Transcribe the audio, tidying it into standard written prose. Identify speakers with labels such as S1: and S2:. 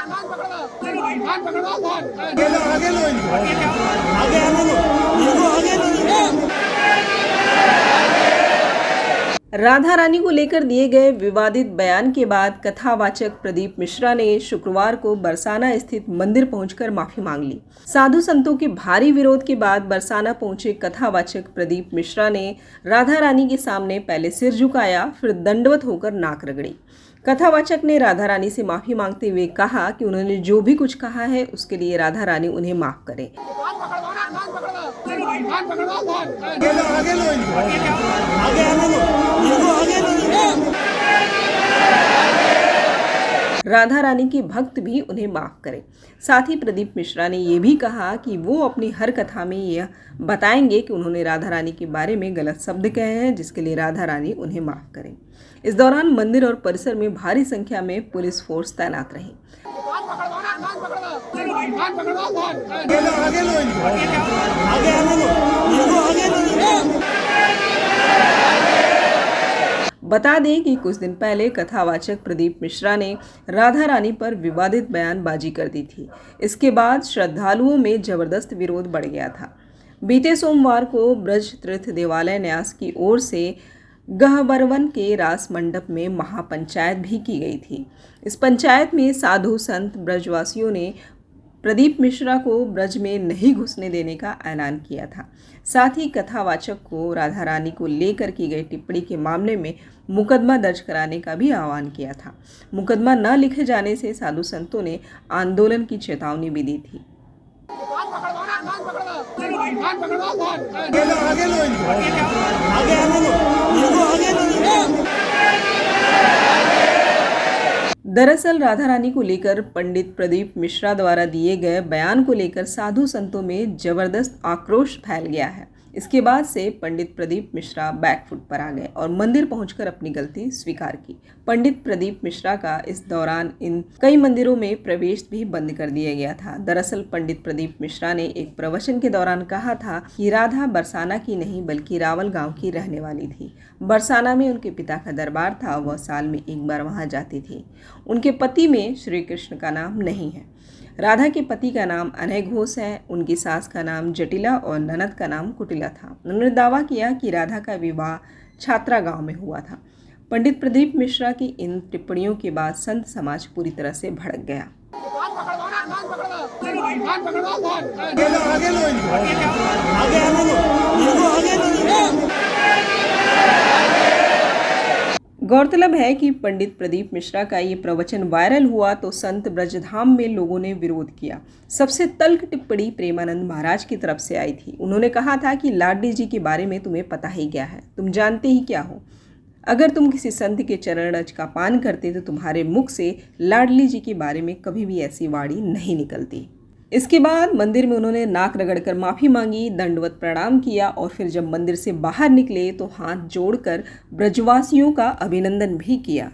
S1: आगे लो इनको, आगे आने लो, इनको आगे लो।
S2: राधा रानी को लेकर दिए गए विवादित बयान के बाद कथावाचक प्रदीप मिश्रा ने शुक्रवार को बरसाना स्थित मंदिर पहुंचकर माफी मांग ली। साधु संतों के भारी विरोध के बाद बरसाना पहुंचे कथावाचक प्रदीप मिश्रा ने राधा रानी के सामने पहले सिर झुकाया, फिर दंडवत होकर नाक रगड़ी। कथावाचक ने राधा रानी से माफी मांगते हुए कहा कि उन्होंने जो भी कुछ कहा है उसके लिए राधा रानी उन्हें माफ करें।
S1: आगे लो इनको, आगे आने लो, इनको आगे लो।
S2: राधा रानी के भक्त भी उन्हें माफ करें। साथ ही प्रदीप मिश्रा ने यह भी कहा कि वो अपनी हर कथा में यह बताएंगे कि उन्होंने राधा रानी के बारे में गलत शब्द कहे हैं, जिसके लिए राधा रानी उन्हें माफ करें। इस दौरान मंदिर और परिसर में भारी संख्या में पुलिस फोर्स तैनात रही।
S1: आगे लो इनको, आगे आने लो, इनको आगे लो।
S2: बता दें कि कुछ दिन पहले कथावाचक प्रदीप मिश्रा ने राधा रानी पर विवादित बयानबाजी कर दी थी। इसके बाद श्रद्धालुओं में जबरदस्त विरोध बढ़ गया था। बीते सोमवार को ब्रज तीर्थ देवालय न्यास की ओर से गहबरवन के रास मंडप में महापंचायत भी की गई थी। इस पंचायत में साधु संत ब्रजवासियों ने प्रदीप मिश्रा को ब्रज में नहीं घुसने देने का ऐलान किया था। साथ ही कथावाचक को राधा रानी को लेकर की गई टिप्पणी के मामले में मुकदमा दर्ज कराने का भी आह्वान किया था। मुकदमा न लिखे जाने से साधु संतों ने आंदोलन की चेतावनी भी दी थी।
S1: आगे लो इनको, आगे आने लो, इनको आगे लो।
S2: दरअसल राधा रानी को लेकर पंडित प्रदीप मिश्रा द्वारा दिए गए बयान को लेकर साधु संतों में जबरदस्त आक्रोश फैल गया है। इसके बाद से पंडित प्रदीप मिश्रा बैकफुट पर आ गए और मंदिर पहुंचकर अपनी गलती स्वीकार की। पंडित प्रदीप मिश्रा का इस दौरान इन कई मंदिरों में प्रवेश भी बंद कर दिया गया था। दरअसल पंडित प्रदीप मिश्रा ने एक प्रवचन के दौरान कहा था कि राधा बरसाना की नहीं बल्कि रावल गांव की रहने वाली थी। बरसाना में उनके पिता का दरबार था, वह साल में एक बार वहां जाती थी। उनके पति में श्री कृष्ण का नाम नहीं है। राधा के पति का नाम अनय घोष है, उनकी सास का नाम जटिला और ननद का नाम कुटिला था। उन्होंने दावा किया कि राधा का विवाह छात्रा गांव में हुआ था। पंडित प्रदीप मिश्रा की इन टिप्पणियों के बाद संत समाज पूरी तरह से भड़क गया।
S1: आगे लो इनको, आगे आने लो, इनको आगे लो।
S2: गौरतलब है कि पंडित प्रदीप मिश्रा का ये प्रवचन वायरल हुआ तो संत ब्रजधाम में लोगों ने विरोध किया। सबसे तल्ख टिप्पणी प्रेमानंद महाराज की तरफ से आई थी। उन्होंने कहा था कि लाडली जी के बारे में तुम्हें पता ही क्या है, तुम जानते ही क्या हो। अगर तुम किसी संत के चरण रज का पान करते तो तुम्हारे मुख से लाडली जी के बारे में कभी भी ऐसी वाणी नहीं निकलती। इसके बाद मंदिर में उन्होंने नाक रगड़कर माफ़ी मांगी, दंडवत प्रणाम किया और फिर जब मंदिर से बाहर निकले तो हाथ जोड़कर ब्रजवासियों का अभिनंदन भी किया।